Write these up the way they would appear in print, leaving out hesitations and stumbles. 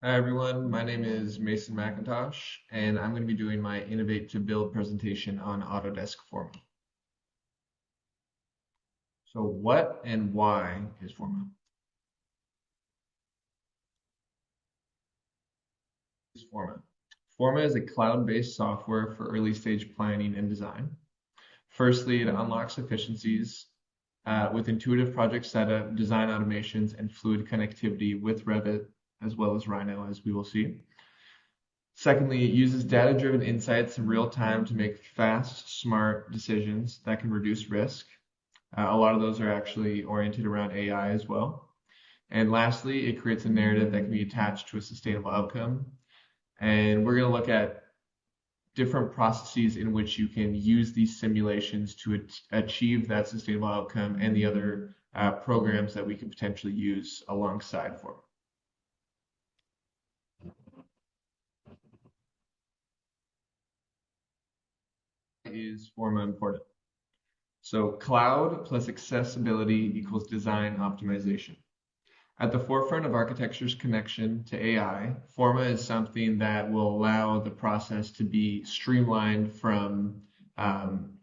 Hi everyone, my name is Mason McIntosh, and I'm going to be doing my Innovate to Build presentation on Autodesk Forma. So what and why is Forma? Forma. Forma is a cloud-based software for early stage planning and design. Firstly, it unlocks efficiencies with intuitive project setup, design automations, and fluid connectivity with Revit as well as Rhino, as we will see. Secondly, it uses data-driven insights in real time to make fast, smart decisions that can reduce risk. A lot of those are actually oriented around AI as well. And lastly, it creates a narrative that can be attached to a sustainable outcome. And we're going to look at different processes in which you can use these simulations to achieve that sustainable outcome and the other programs that we can potentially use alongside Forma. Is Forma important? So cloud plus accessibility equals design optimization. At the forefront of architecture's connection to AI, Forma is something that will allow the process to be streamlined from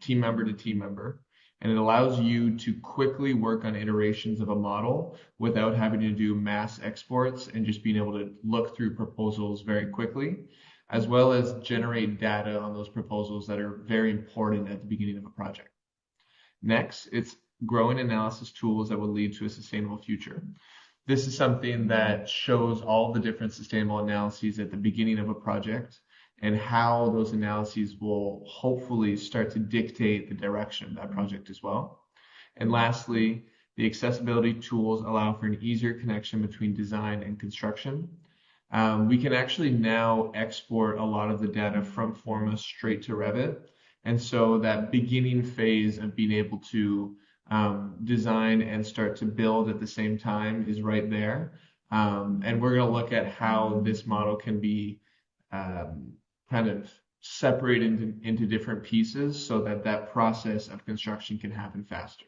team member to team member. And it allows you to quickly work on iterations of a model without having to do mass exports and just being able to look through proposals very quickly, as well as generate data on those proposals that are very important at the beginning of a project. Next, it's growing analysis tools that will lead to a sustainable future. This is something that shows all the different sustainable analyses at the beginning of a project and how those analyses will hopefully start to dictate the direction of that project as well. And lastly, the accessibility tools allow for an easier connection between design and construction. We can actually now export a lot of the data from Forma straight to Revit. And so that beginning phase of being able to design and start to build at the same time is right there. And we're going to look at how this model can be kind of separated into different pieces so that that process of construction can happen faster.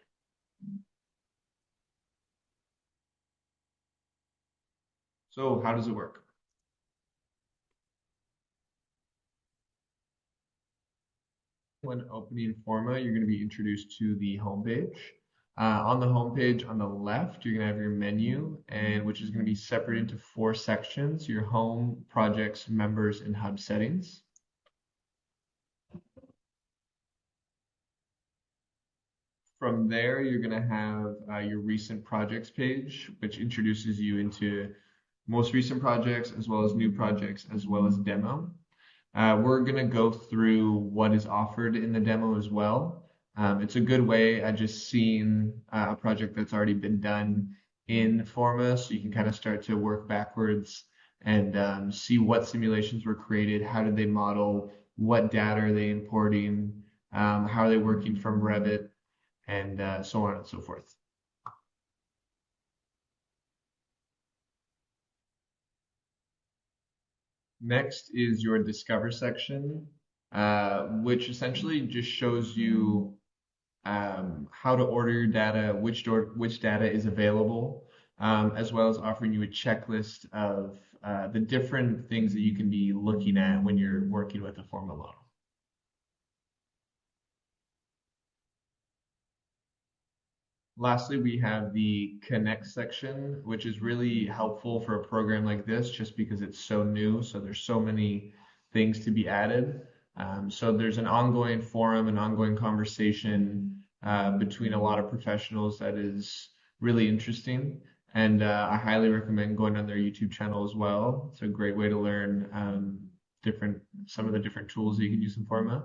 So how does it work? When opening Forma, you're going to be introduced to the homepage. On the homepage on the left, you're going to have your menu, and which is going to be separated into 4 sections: your home, projects, members, and hub settings. From there, you're going to have your recent projects page, which introduces you into most recent projects, as well as new projects, as well as demo. We're going to go through what is offered in the demo as well. It's a good way at just seeing a project that's already been done in Forma, so you can kind of start to work backwards and see what simulations were created, how did they model, what data are they importing, how are they working from Revit, and so on and so forth. Next is your Discover section, which essentially just shows you how to order your data, which data is available, as well as offering you a checklist of the different things that you can be looking at when you're working with a Forma model. Lastly, we have the Connect section, which is really helpful for a program like this just because it's so new. So there's so many things to be added. So there's an ongoing forum, an ongoing conversation between a lot of professionals that is really interesting. And I highly recommend going on their YouTube channel as well. It's a great way to learn some of the different tools that you can use in Forma.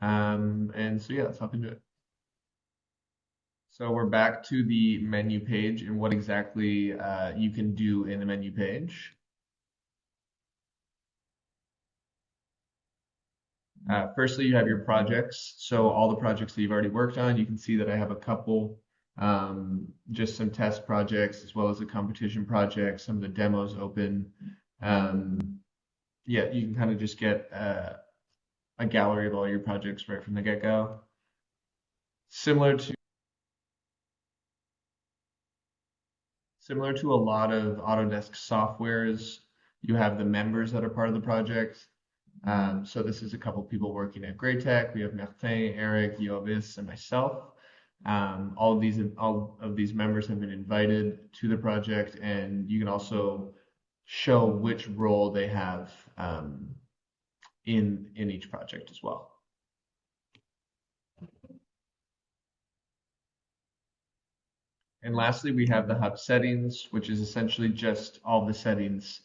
And so yeah, let's hop into it. So we're back to the menu page and what exactly you can do in the menu page. Firstly, you have your projects. So all the projects that you've already worked on, you can see that I have a couple, just some test projects as well as a competition project, some of the demos open. Yeah, you can kind of just get a gallery of all your projects right from the get-go. Similar to a lot of Autodesk softwares, You have the members that are part of the project. So this is a couple people working at Great Tech. We have Martin, Eric, Yovis, and myself. All of these members have been invited to the project, and you can also show which role they have in each project as well. And lastly, we have the hub settings, which is essentially just all the settings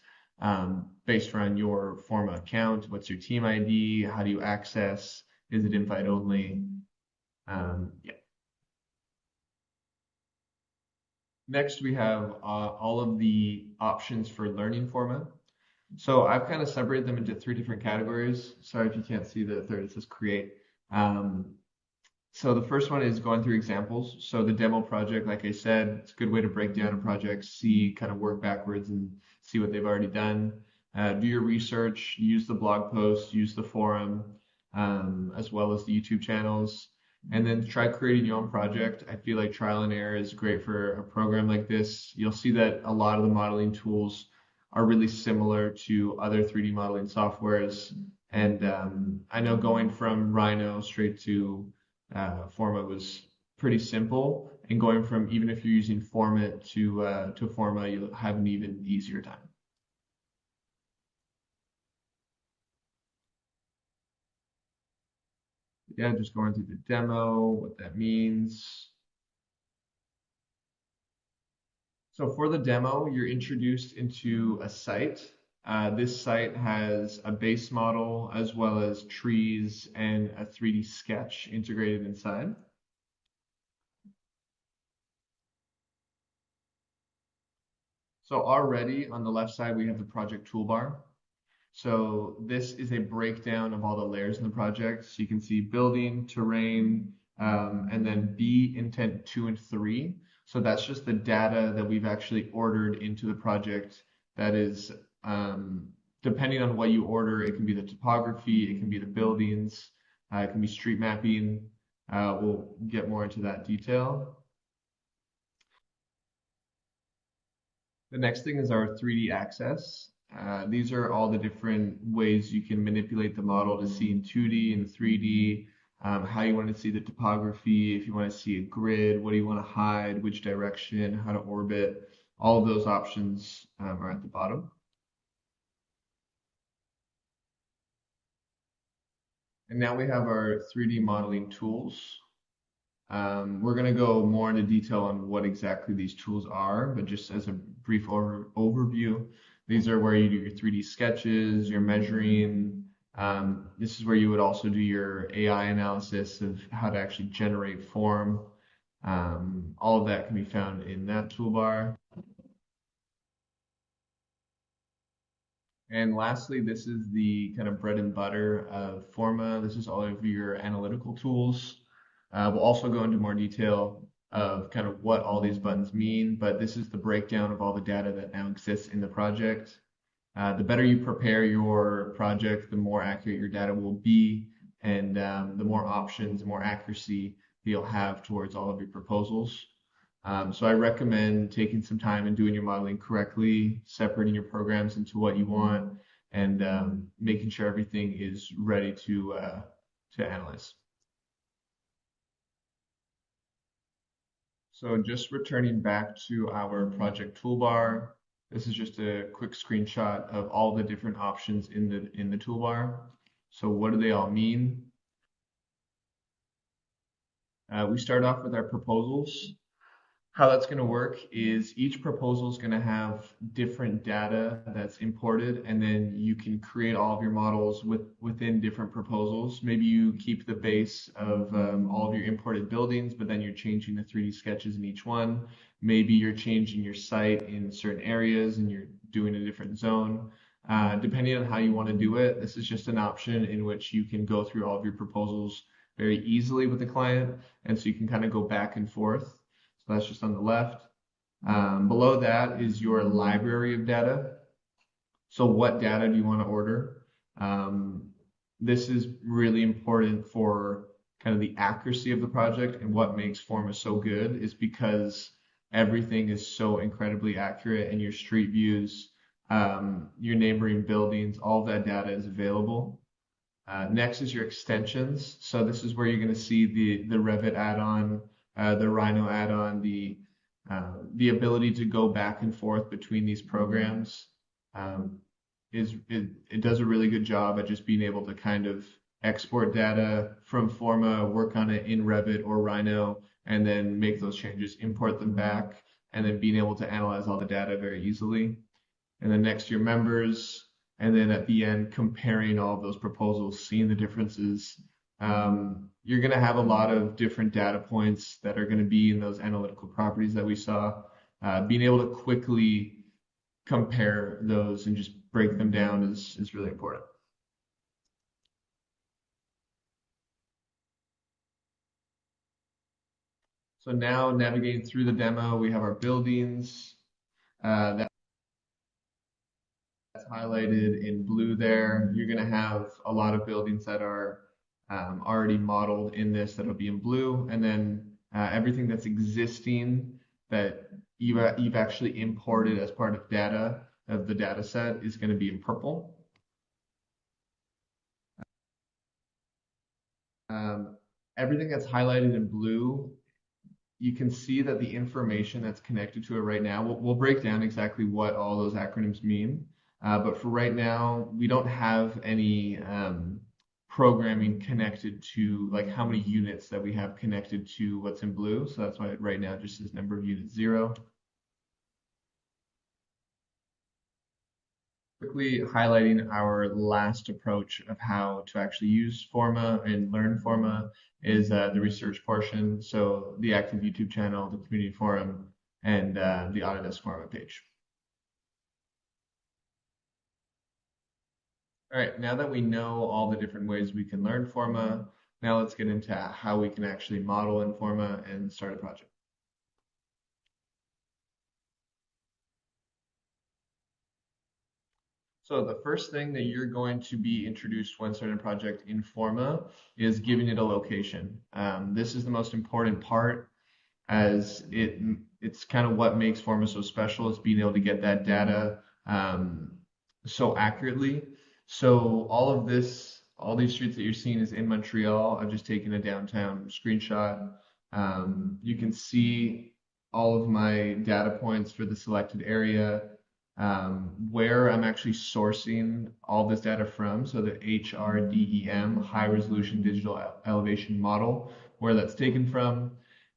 based around your Forma account. What's your team ID? How do you access? Is it invite only? Yeah. Next, we have all of the options for learning Forma. So I've kind of separated them into three different categories. Sorry if you can't see the third, it says create. Um, So the first one is going through examples. So the demo project, like I said, it's a good way to break down a project, see kind of work backwards and see what they've already done. Do your research, use the blog posts, use the forum, as well as the YouTube channels, and then try creating your own project. I feel like trial and error is great for a program like this. You'll see that a lot of the modeling tools are really similar to other 3D modeling softwares. And I know going from Rhino straight to Forma was pretty simple, and going from even if you're using Format to Forma, you'll have an even easier time. Yeah, just going through the demo, what that means. So for the demo, you're introduced into a site. This site has a base model as well as trees and a 3D sketch integrated inside. So already on the left side, we have the project toolbar. So this is a breakdown of all the layers in the project. So you can see building, terrain, and then B, intent 2 and 3. So that's just the data that we've actually ordered into the project. That is, depending on what you order, it can be the topography, it can be the buildings, it can be street mapping. We'll get more into that detail. The next thing is our 3D access. These are all the different ways you can manipulate the model to see in 2D and 3D, how you want to see the topography, if you want to see a grid, what do you want to hide, which direction, how to orbit. All of those options are at the bottom. And now we have our 3D modeling tools. We're going to go more into detail on what exactly these tools are, but just as a brief overview, these are where you do your 3D sketches, your measuring. This is where you would also do your AI analysis of how to actually generate form. All of that can be found in that toolbar. And lastly, this is the kind of bread and butter of Forma. This is all of your analytical tools. We'll also go into more detail of kind of what all these buttons mean, but this is the breakdown of all the data that now exists in the project. The better you prepare your project, the more accurate your data will be, and the more options, the more accuracy you'll have towards all of your proposals. So I recommend taking some time and doing your modeling correctly, separating your programs into what you want, and making sure everything is ready to analyze. So just returning back to our project toolbar, this is just a quick screenshot of all the different options in the toolbar. So what do they all mean? We start off with our proposals. How that's going to work is each proposal is going to have different data that's imported, and then you can create all of your models within different proposals. Maybe you keep the base of all of your imported buildings, but then you're changing the 3D sketches in each one. Maybe you're changing your site in certain areas and you're doing a different zone. Depending on how you want to do it, this is just an option in which you can go through all of your proposals very easily with the client, and so you can kind of go back and forth. So that's just on the left. Below that is your library of data. So what data do you want to order? This is really important for kind of the accuracy of the project, and what makes Forma so good is because everything is so incredibly accurate, and your street views your neighboring buildings, all of that data is available. Next is your extensions. So this is where you're going to see the Revit add-on, the Rhino add-on, the ability to go back and forth between these programs. Um, it does a really good job at just being able to kind of export data from Forma, work on it in Revit or Rhino, and then make those changes, import them back, and then being able to analyze all the data very easily. And then next your members, and then at the end comparing all of those proposals, seeing the differences. You're going to have a lot of different data points that are going to be in those analytical properties that we saw. Being able to quickly compare those and just break them down is really important. So now navigating through the demo, we have our buildings. That's highlighted in blue there. You're going to have a lot of buildings that are already modeled in this that'll be in blue. And then everything that's existing that you've actually imported as part of data of the data set is going to be in purple. Um, Everything that's highlighted in blue, you can see that the information that's connected to it right now, we'll break down exactly what all those acronyms mean. But for right now, we don't have any programming connected to like how many units that we have connected to what's in blue. So that's why right now it just says number of units 0. Quickly highlighting our last approach of how to actually use Forma and learn Forma is the research portion. So the active YouTube channel, the community forum, and the Autodesk Forma page. All right, now that we know all the different ways we can learn Forma, now let's get into how we can actually model in Forma and start a project. So the first thing that you're going to be introduced when starting a project in Forma is giving it a location. This is the most important part as it's kind of what makes Forma so special is being able to get that data so accurately. So all of this, all these streets that you're seeing is in Montreal. I've just taken a downtown screenshot. You can see all of my data points for the selected area, where I'm actually sourcing all this data from. So the HRDEM, high resolution digital elevation model, where that's taken from.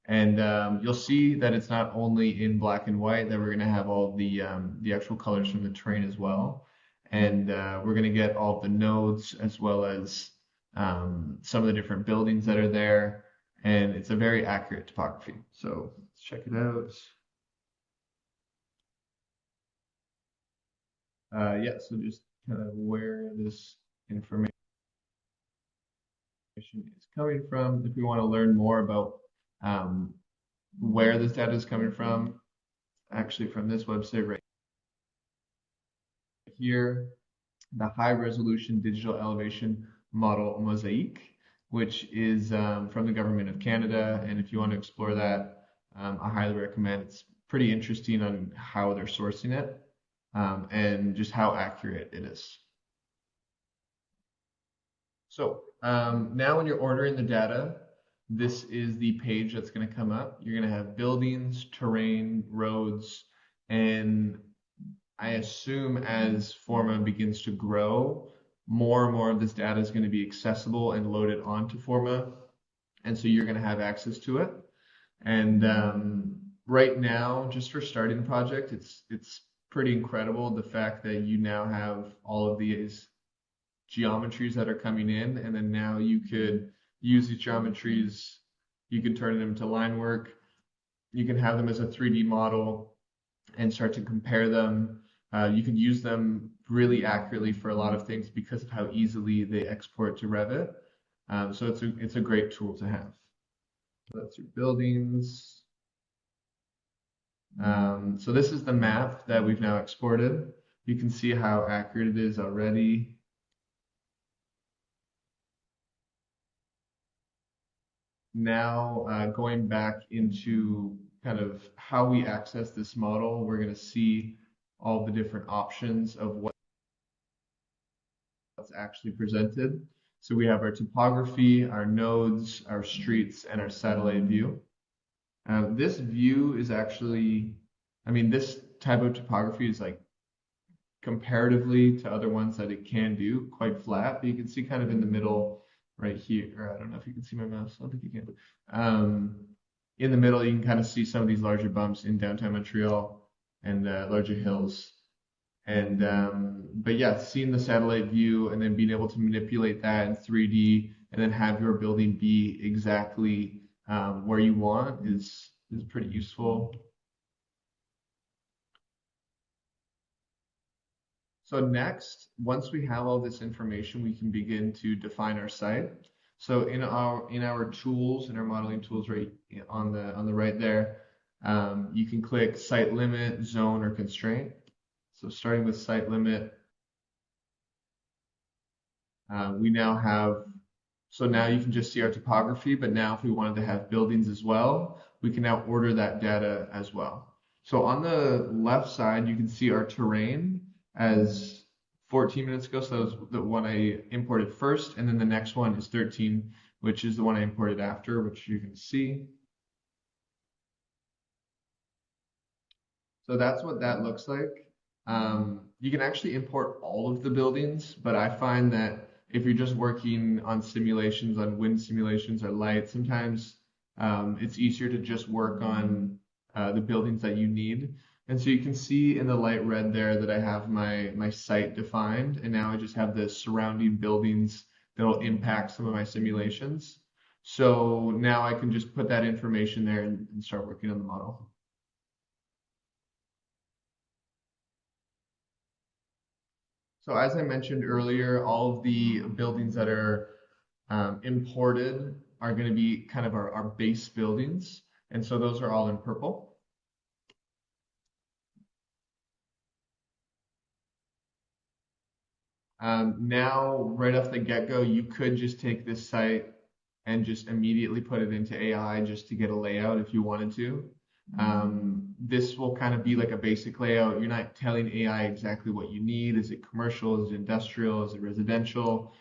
And you'll see that it's not only in black and white, that we're going to have all the actual colors from the terrain as well. And we're going to get all the nodes as well as some of the different buildings that are there. And it's a very accurate topography. So let's check it out. Yeah, so just kind of where this information is coming from. If we want to learn more about um, where this data is coming from, actually from this website right here, the high resolution digital elevation model Mosaic, which is from the government of Canada. And if you want to explore that, I highly recommend. It's pretty interesting on how they're sourcing it and just how accurate it is. So now when you're ordering the data, this is the page that's going to come up. You're going to have buildings, terrain, roads, and I assume as Forma begins to grow, more and more of this data is going to be accessible and loaded onto Forma. And so you're going to have access to it. And right now, just for starting the project, it's pretty incredible the fact that you now have all of these geometries that are coming in, and then now you could use these geometries, you can turn them to line work, you can have them as a 3D model and start to compare them. You can use them really accurately for a lot of things because of how easily they export to Revit. So it's a great tool to have. So that's your buildings. So this is the map that we've now exported. You can see how accurate it is already. Now going back into kind of how we access this model, we're going to see all the different options of what's actually presented. So we have our topography, our nodes, our streets, and our satellite view. This view is actually, I mean, this type of topography is like comparatively to other ones that it can do, quite flat, but you can see kind of in the middle right here, or I don't know if you can see my mouse, I don't think you can. In the middle, you can kind of see some of these larger bumps in downtown Montreal and larger hills. And but yeah, seeing the satellite view and then being able to manipulate that in 3D and then have your building be exactly where you want is pretty useful. So next, once we have all this information, we can begin to define our site. So in our tools, in our modeling tools, right on the right there, you can click site limit, zone, or constraint. So starting with site limit, we now have, so now you can just see our topography, but now if we wanted to have buildings as well, we can now order that data as well. So on the left side, you can see our terrain as 14 minutes ago. So that was the one I imported first, and then the next one is 13, which is the one I imported after, which you can see. So that's what that looks like. You can actually import all of the buildings, but I find that if you're just working on simulations, on wind simulations or light, sometimes it's easier to just work on the buildings that you need. And so you can see in the light red there that I have my site defined, and now I just have the surrounding buildings that will impact some of my simulations. So now I can just put that information there and start working on the model. So as I mentioned earlier, all of the buildings that are imported are going to be kind of our base buildings. And so those are all in purple. Now, right off the get-go, you could just take this site and just immediately put it into AI just to get a layout if you wanted to. This will kind of be like a basic layout. You're not telling AI exactly what you need. Is it commercial? Is it industrial? Is it residential?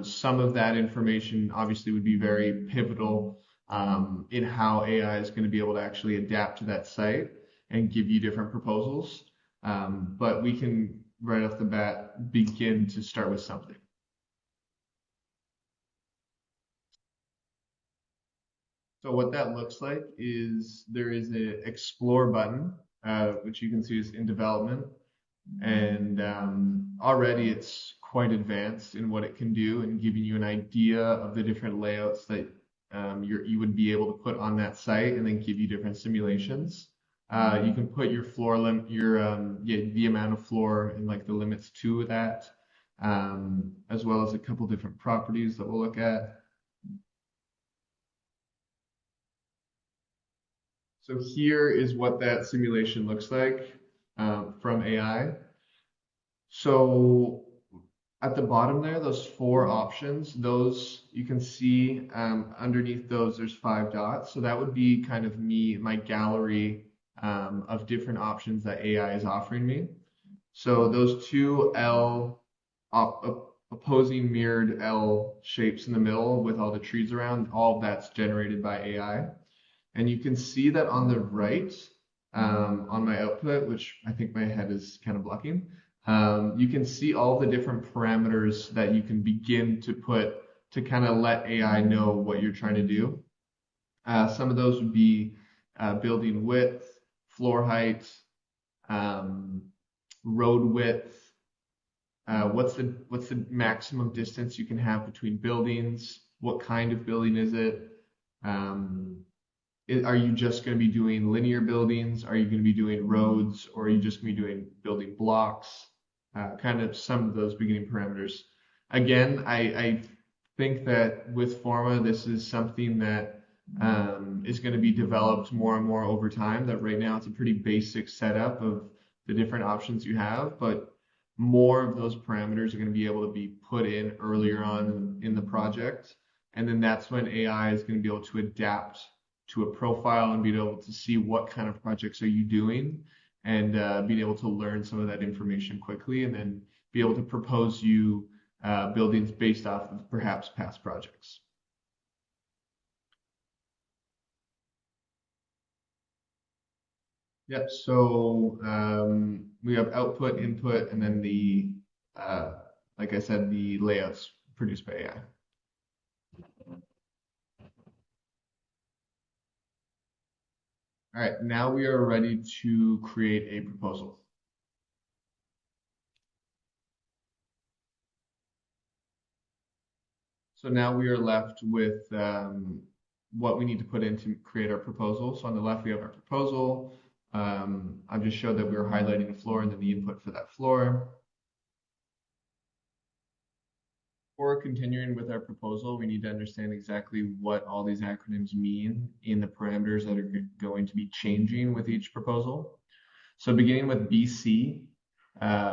Some of that information obviously would be very pivotal in how AI is going to be able to actually adapt to that site and give you different proposals. But we can, right off the bat, begin to start with something. So what that looks like is there is an explore button, which you can see is in development. And already it's quite advanced in what it can do and giving you an idea of the different layouts that you would be able to put on that site and then give you different simulations. You can put your floor limit, the amount of floor and like the limits to that, as well as a couple different properties that we'll look at. So here is what that simulation looks like from AI. So at the bottom there, those four options, those you can see underneath those, there's 5 dots. So that would be kind of my gallery of different options that AI is offering me. So those two opposing mirrored L shapes in the middle with all the trees around, all of that's generated by AI. And you can see that on the right, on my output, which I think my head is kind of blocking, you can see all the different parameters that you can begin to put to kind of let AI know what you're trying to do. Some of those would be building width, floor height, road width, what's the maximum distance you can have between buildings, what kind of building is it, are you just going to be doing linear buildings? Are you going to be doing roads? Or are you just going to be doing building blocks? Kind of some of those beginning parameters. Again, I think that with Forma, this is something that is going to be developed more and more over time. That right now it's a pretty basic setup of the different options you have, but more of those parameters are going to be able to be put in earlier on in the project. And then that's when AI is going to be able to adapt to a profile and be able to see what kind of projects are you doing and being able to learn some of that information quickly, and then be able to propose you buildings based off of perhaps past projects. Yep, so we have output, input, and then like I said, the layouts produced by AI. All right, now we are ready to create a proposal. So now we are left with what we need to put in to create our proposal. So on the left, we have our proposal. I've just showed that we're highlighting the floor and then the input for that floor. Before continuing with our proposal, we need to understand exactly what all these acronyms mean in the parameters that are going to be changing with each proposal. So beginning with BC,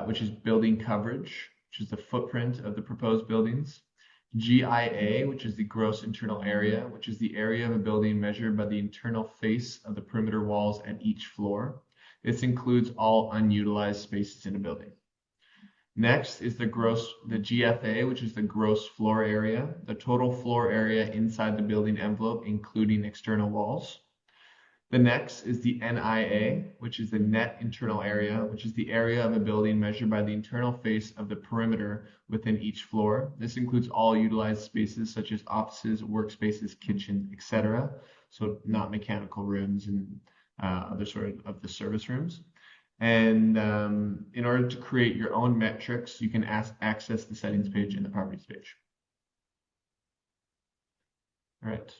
which is building coverage, which is the footprint of the proposed buildings. GIA, which is the gross internal area, which is the area of a building measured by the internal face of the perimeter walls at each floor. This includes all unutilized spaces in a building. Next is the GFA, which is the gross floor area, the total floor area inside the building envelope, including external walls. The next is the NIA, which is the net internal area, which is the area of a building measured by the internal face of the perimeter within each floor. This includes all utilized spaces such as offices, workspaces, kitchen, etc. So not mechanical rooms and other sort of the service rooms. And in order to create your own metrics, you can access the settings page in the properties page. All right.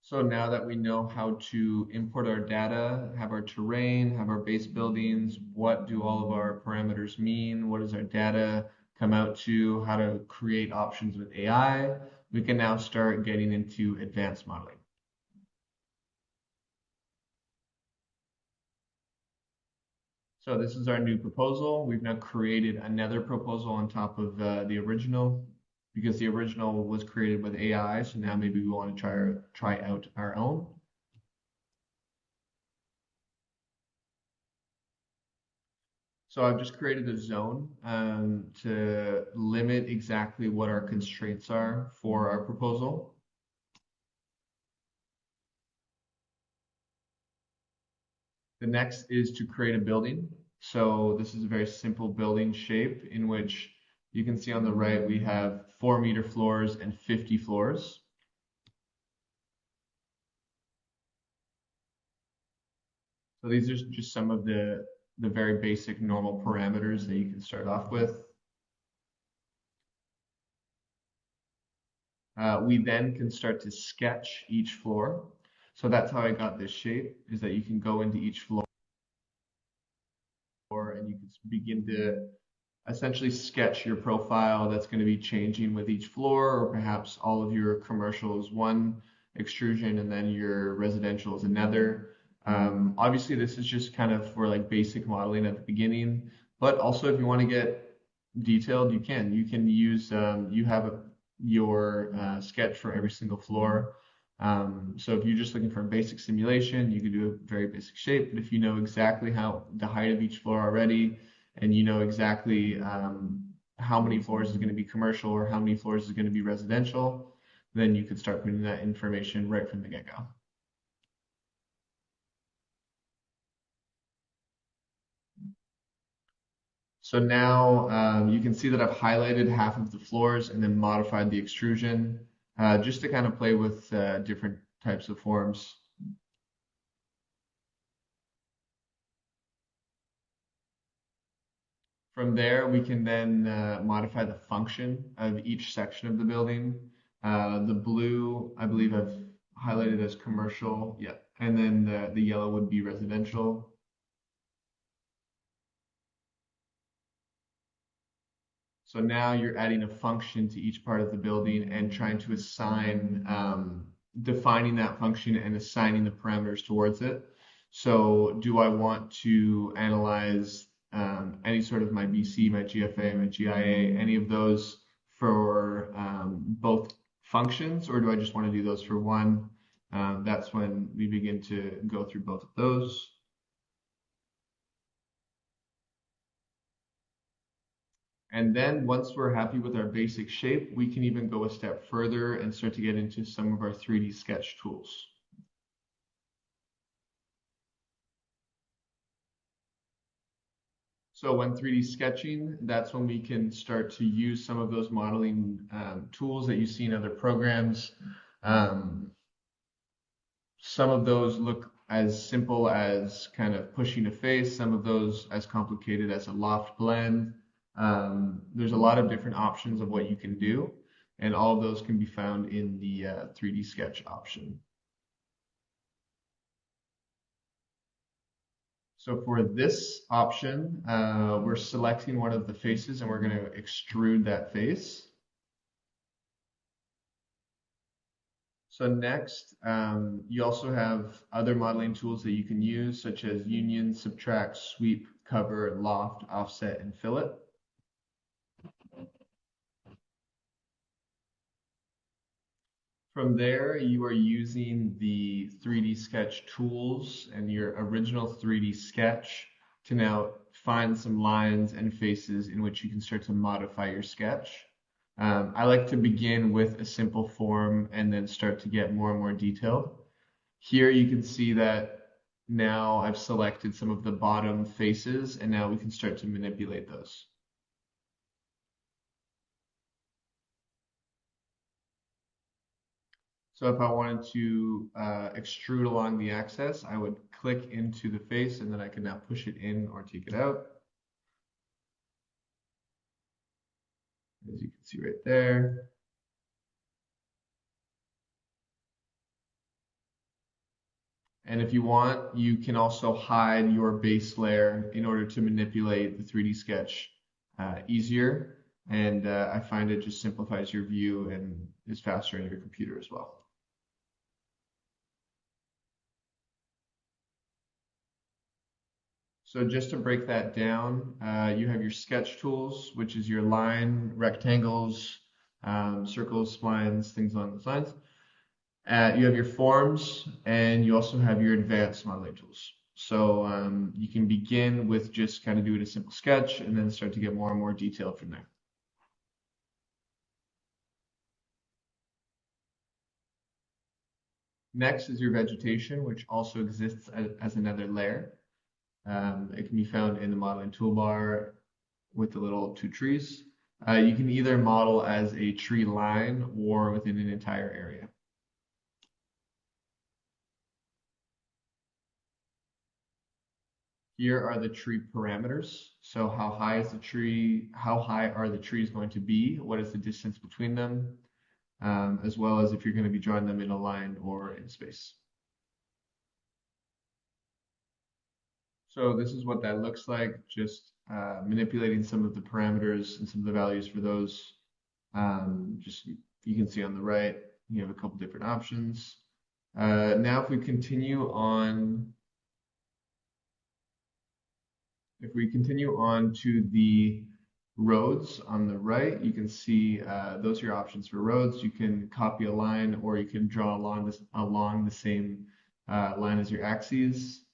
So now that we know how to import our data, have our terrain, have our base buildings, what do all of our parameters mean? What does our data come out to? How to create options with AI? We can now start getting into advanced modeling. So this is our new proposal. We've now created another proposal on top of the original, because the original was created with AI. So now maybe we want to try out our own. So I've just created a zone to limit exactly what our constraints are for our proposal. The next is to create a building. So this is a very simple building shape in which you can see on the right we have 4-meter floors and 50 floors. So these are just some of the very basic normal parameters that you can start off with. We then can start to sketch each floor. So that's how I got this shape, is that you can go into each floor and you can begin to essentially sketch your profile that's going to be changing with each floor, or perhaps all of your commercial is one extrusion and then your residential is another. Obviously, this is just kind of for like basic modeling at the beginning, but also if you want to get detailed, you can. You can use, you have your sketch for every single floor. So if you're just looking for a basic simulation, you can do a very basic shape. But if you know exactly how the height of each floor already, and you know exactly how many floors is going to be commercial or how many floors is going to be residential, then you could start putting that information right from the get-go. So now you can see that I've highlighted half of the floors and then modified the extrusion just to kind of play with different types of forms. From there, we can then modify the function of each section of the building. The blue, I believe I've highlighted as commercial, yeah, and then the yellow would be residential. So now you're adding a function to each part of the building and trying to assign, defining that function and assigning the parameters towards it. So do I want to analyze any sort of my BC, my GFA, my GIA, any of those for both functions, or do I just want to do those for one? That's when we begin to go through both of those. And then once we're happy with our basic shape, we can even go a step further and start to get into some of our 3D sketch tools. So when 3D sketching, that's when we can start to use some of those modeling tools that you see in other programs. Um, some of those look as simple as kind of pushing a face, some of those as complicated as a loft blend. There's a lot of different options of what you can do, and all of those can be found in the 3D sketch option. So for this option, we're selecting one of the faces and we're going to extrude that face. So next, you also have other modeling tools that you can use, such as union, subtract, sweep, cover, loft, offset, and fillet. From there, you are using the 3D sketch tools and your original 3D sketch to now find some lines and faces in which you can start to modify your sketch. I like to begin with a simple form and then start to get more and more detailed. Here you can see that now I've selected some of the bottom faces and now we can start to manipulate those. So if I wanted to extrude along the axis, I would click into the face and then I can now push it in or take it out. As you can see right there. And if you want, you can also hide your base layer in order to manipulate the 3D sketch easier. And I find it just simplifies your view and is faster on your computer as well. So just to break that down, you have your sketch tools, which is your line, rectangles, circles, splines, things along those lines. You have your forms, and you also have your advanced modeling tools. So you can begin with just kind of doing a simple sketch and then start to get more and more detailed from there. Next is your vegetation, which also exists as another layer. It can be found in the modeling toolbar with the little two trees. You can either model as a tree line or within an entire area. Here are the tree parameters. So how high is the tree? How high are the trees going to be? What is the distance between them? As well as if you're going to be drawing them in a line or in space. So this is what that looks like, just manipulating some of the parameters and some of the values for those. Just you can see on the right, you have a couple different options. Now if we continue on to the roads on the right, you can see those are your options for roads. You can copy a line or you can draw along the same line as your axes.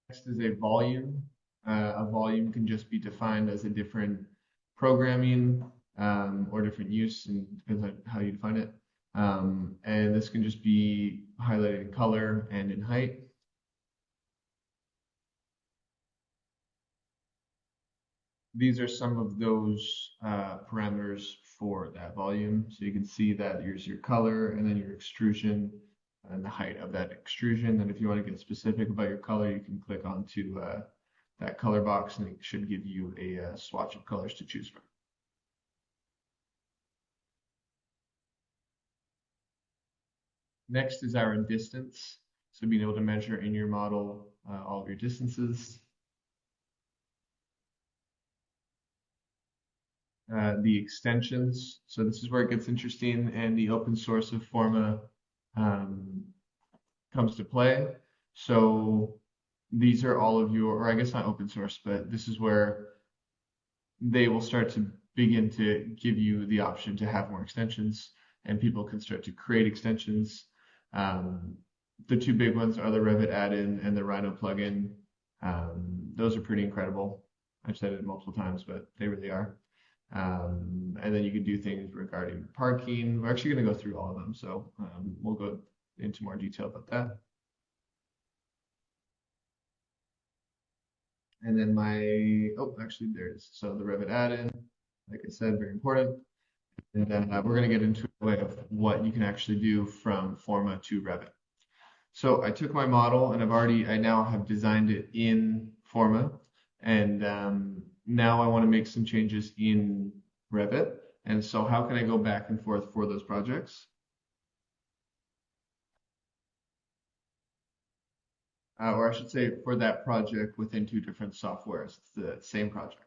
Next is a volume. A volume can just be defined as a different programming or different use, and depends on how you define it. And this can just be highlighted in color and in height. These are some of those parameters for that volume. So you can see that here's your color and then your extrusion and the height of that extrusion. And if you want to get specific about your color, you can click onto that color box and it should give you a swatch of colors to choose from. Next is our distance. So being able to measure in your model all of your distances. The extensions. So this is where it gets interesting and the open source of Forma comes to play. So these are all of your, or I guess not open source, but this is where they will start to begin to give you the option to have more extensions and people can start to create extensions. The two big ones are the Revit add-in and the Rhino plugin. Those are pretty incredible. I've said it multiple times, but they really are. And then you can do things regarding parking. We're actually going to go through all of them, so we'll go into more detail about that. And then oh, actually there it is. So the Revit add-in, like I said, very important. And then we're going to get into a way of what you can actually do from Forma to Revit. So I took my model and I now have designed it in Forma. And now I want to make some changes in Revit. And so how can I go back and forth for those projects? Or I should say for that project within two different softwares. It's the same project.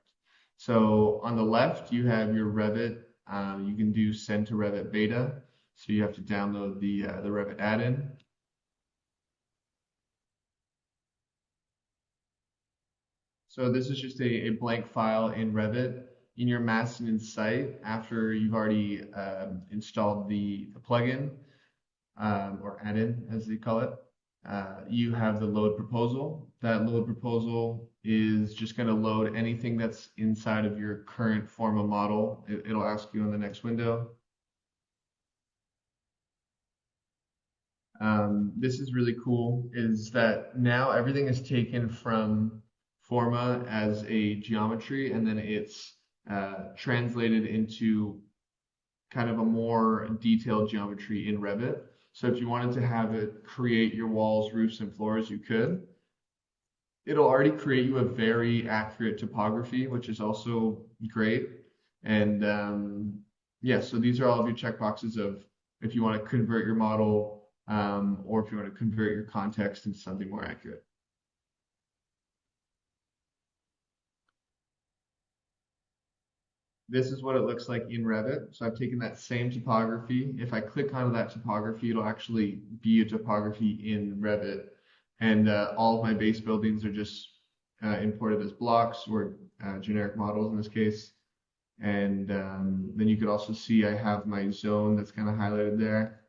So on the left, you have your Revit. You can do send to Revit beta. So you have to download the Revit add-in. So this is just a blank file in Revit in your maintenance site after you've already installed the plugin or add-in as they call it. You have the load proposal. That load proposal is just going to load anything that's inside of your current Forma model. It'll ask you in the next window. This is really cool, is that now everything is taken from Forma as a geometry and then it's translated into kind of a more detailed geometry in Revit. So if you wanted to have it create your walls, roofs, and floors, you could. It'll already create you a very accurate topography, which is also great. And yeah, so these are all of your checkboxes of if you want to convert your model or if you want to convert your context into something more accurate. This is what it looks like in Revit. So I've taken that same topography. If I click on that topography, it'll actually be a topography in Revit. And all of my base buildings are just imported as blocks or generic models in this case. And then you could also see I have my zone that's kind of highlighted there.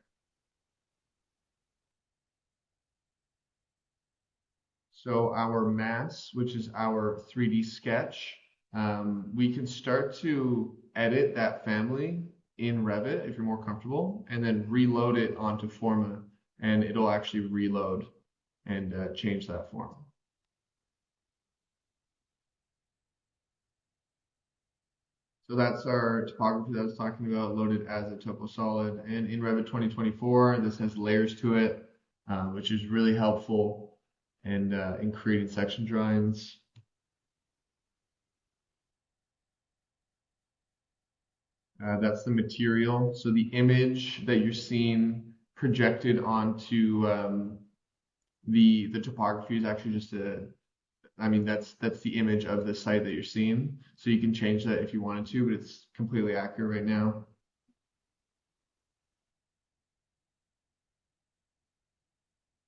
So our mass, which is our 3D sketch, we can start to edit that family in Revit if you're more comfortable, and then reload it onto Forma, and it'll actually reload and change that form. So that's our topography that I was talking about, loaded as a topo solid. And in Revit 2024, this has layers to it, which is really helpful and in creating section drawings. That's the material. So the image that you're seeing projected onto the topography is actually just I mean, that's the image of the site that you're seeing. So you can change that if you wanted to, but it's completely accurate right now.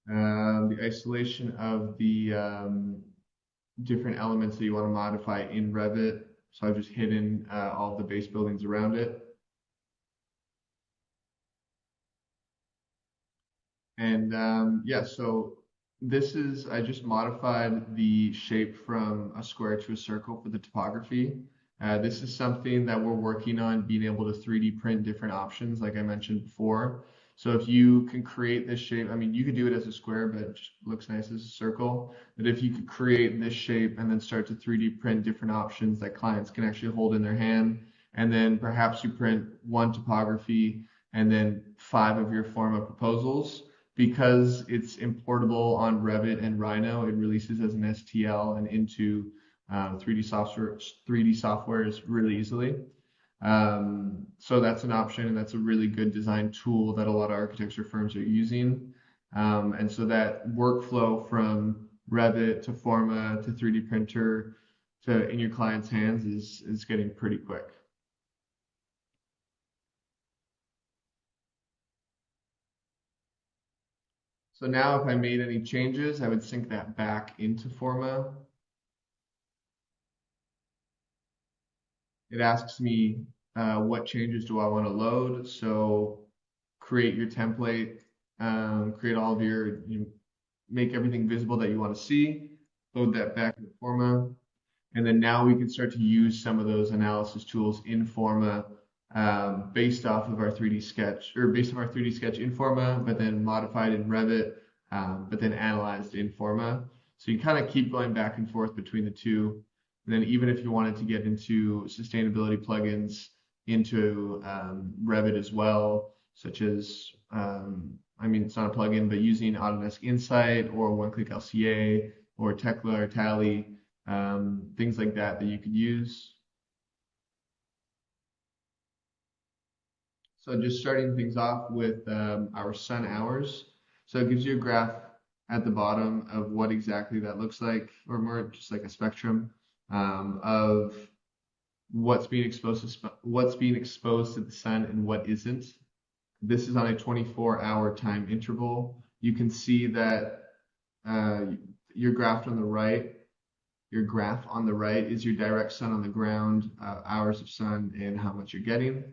The isolation of the different elements that you want to modify in Revit. So I've just hidden all of the base buildings around it. And yeah, so I just modified the shape from a square to a circle for the topography. This is something that we're working on being able to 3D print different options, like I mentioned before. So if you can create this shape, I mean, you could do it as a square, but it just looks nice as a circle. But if you could create this shape and then start to 3D print different options that clients can actually hold in their hand, and then perhaps you print one topography and then 5 of your Forma proposals, because it's importable on Revit and Rhino, it releases as an STL and into 3D softwares really easily. So that's an option, and that's a really good design tool that a lot of architecture firms are using. And so that workflow from Revit to Forma to 3D printer to in your client's hands is getting pretty quick. So now if I made any changes, I would sync that back into Forma. It asks me what changes do I want to load. So create your template, create all of make everything visible that you want to see, load that back into Forma. And then now we can start to use some of those analysis tools in Forma based off of our 3D sketch, or based off our 3D sketch in Forma, but then modified in Revit, but then analyzed in Forma. So you kind of keep going back and forth between the two. And then even if you wanted to get into sustainability plugins into Revit as well, such as, I mean, it's not a plugin, but using Autodesk Insight or One-Click LCA or Tekla or Tally, things like that that you could use. So just starting things off with our sun hours. So it gives you a graph at the bottom of what exactly that looks like, or more just like a spectrum of what's being exposed to the sun and what isn't. This is on a 24-hour time interval. You can see that uh, your graph on the right, is your direct sun on the ground, hours of sun, and how much you're getting.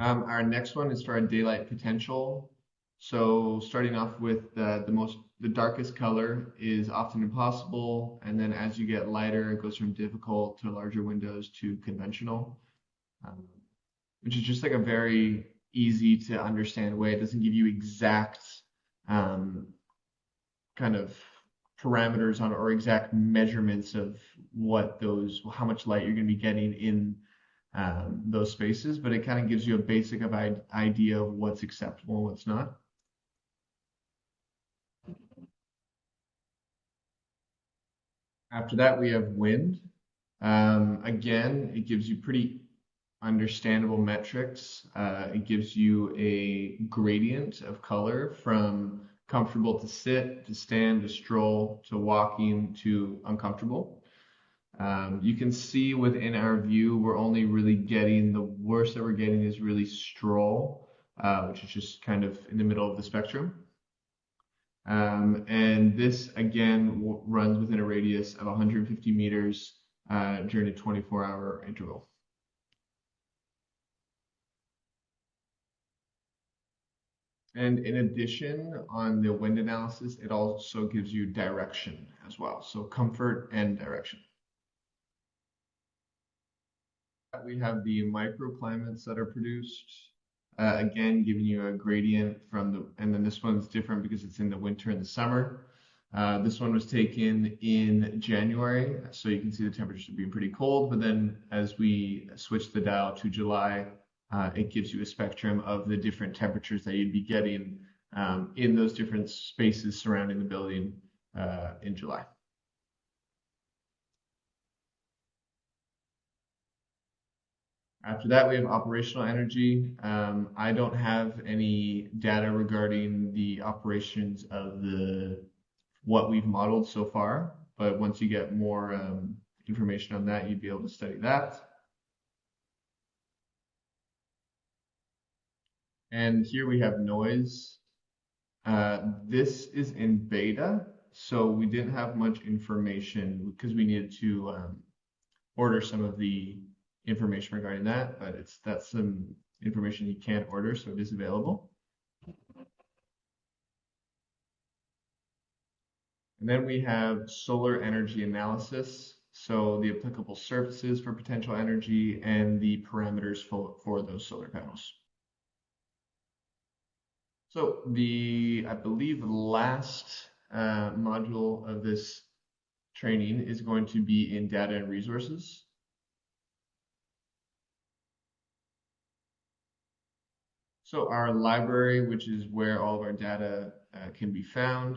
Our next one is for our daylight potential. So starting off with the darkest color is often impossible, and then as you get lighter, it goes from difficult to larger windows to conventional, um, which is just like a very easy to understand way. It doesn't give you exact um, kind of parameters on or exact measurements of how much light you're going to be getting in those spaces, but it kind of gives you a basic idea of what's acceptable and what's not. After that, we have wind. Again, it gives you pretty understandable metrics. It gives you a gradient of color from comfortable to sit, to stand, to stroll, to walking, to uncomfortable. You can see within our view, we're only really getting the worst that we're getting is really stroll, which is just kind of in the middle of the spectrum. And this again runs within a radius of 150 meters during a 24-hour interval. And in addition, on the wind analysis, it also gives you direction as well. So comfort and direction. We have the microclimates that are produced. Again, giving you a gradient and then this one's different because it's in the winter and the summer. This one was taken in January, so you can see the temperatures are being pretty cold, but then as we switch the dial to July, it gives you a spectrum of the different temperatures that you'd be getting in those different spaces surrounding the building in July. After that, we have operational energy. I don't have any data regarding the operations of what we've modeled so far, but once you get more information on that, you'd be able to study that. And here we have noise. This is in beta, so we didn't have much information because we needed to order some of the information regarding that, but that's some information you can order, so it is available. And then we have solar energy analysis, so the applicable surfaces for potential energy and the parameters for those solar panels. So I believe the last module of this training is going to be in data and resources. So our library, which is where all of our data can be found.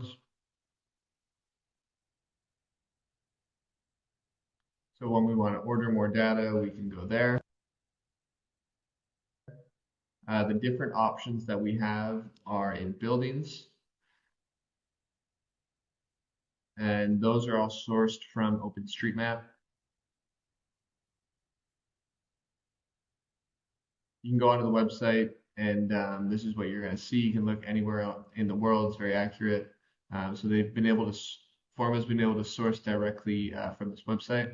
So when we want to order more data, we can go there. The different options that we have are in buildings, and those are all sourced from OpenStreetMap. You can go onto the website, and this is what you're going to see. You can look anywhere in the world; it's very accurate. So Forma's been able to source directly from this website.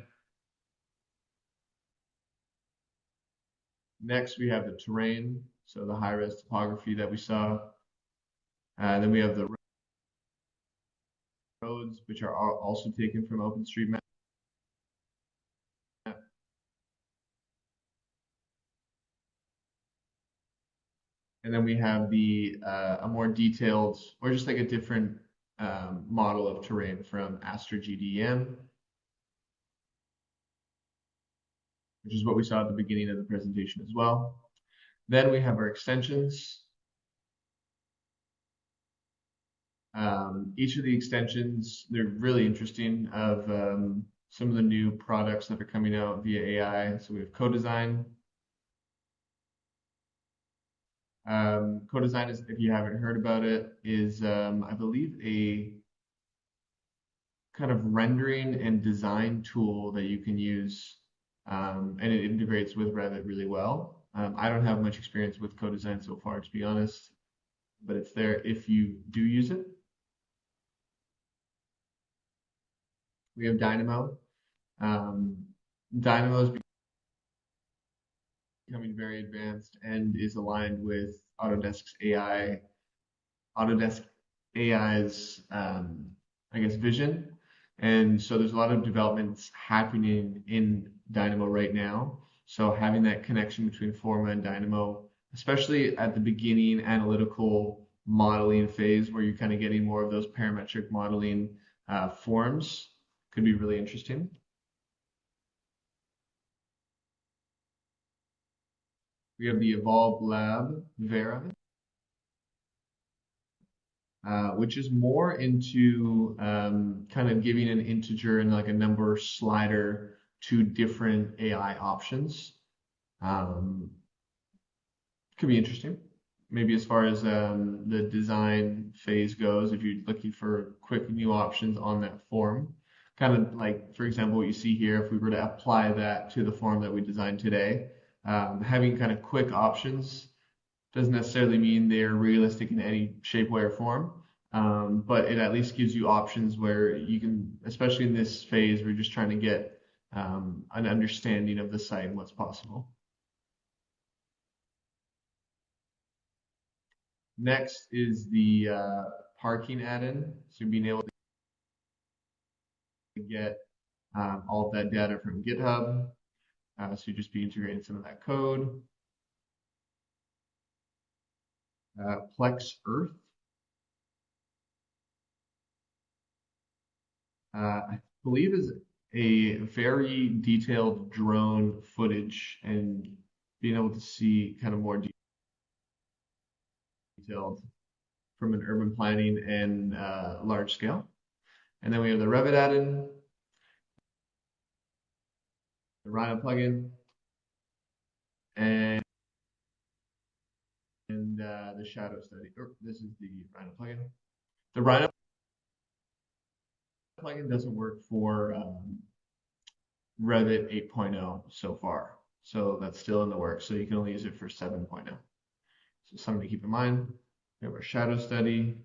Next, we have the terrain, so the high-res topography that we saw. Then we have the roads, which are also taken from OpenStreetMap. And then we have the a more detailed, or just like a different model of terrain from Astra GDM, which is what we saw at the beginning of the presentation as well. Then we have our extensions. Each of the extensions, they're really interesting of some of the new products that are coming out via AI. So we have co-design. Co-design is, if you haven't heard about it, is I believe a kind of rendering and design tool that you can use, and it integrates with Revit really well. I don't have much experience with co-design so far, to be honest, but it's there if you do use it. We have Dynamo. Dynamo is becoming very advanced and is aligned with Autodesk AI's, I guess, vision. And so there's a lot of developments happening in Dynamo right now. So having that connection between Forma and Dynamo, especially at the beginning analytical modeling phase where you're kind of getting more of those parametric modeling forms, could be really interesting. We have the Evolve Lab Vera, which is more into kind of giving an integer and like a number slider to different AI options. Could be interesting. Maybe as far as the design phase goes, if you're looking for quick new options on that form. Kind of like, for example, what you see here, if we were to apply that to the form that we designed today, having kind of quick options doesn't necessarily mean they're realistic in any shape, way, or form, but it at least gives you options where you can, especially in this phase, we're just trying to get an understanding of the site and what's possible. Next is the parking add-in, so being able to get all of that data from GitHub. So you just be integrating some of that code. Plex Earth. I believe is a very detailed drone footage and being able to see kind of more detailed from an urban planning and large scale. And then we have the Revit add-in, the Rhino plugin, and the shadow study. This is the Rhino plugin. The Rhino plugin doesn't work for Revit 8.0 so far. So that's still in the works. So you can only use it for 7.0. So something to keep in mind. We have our shadow study,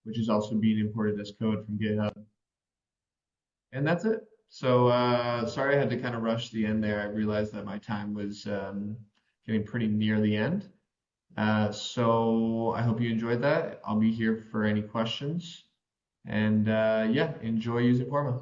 which is also being imported as code from GitHub. And that's it. So sorry I had to kind of rush the end there. I realized that my time was getting pretty near the end. So I hope you enjoyed that. I'll be here for any questions. And yeah, enjoy using Forma.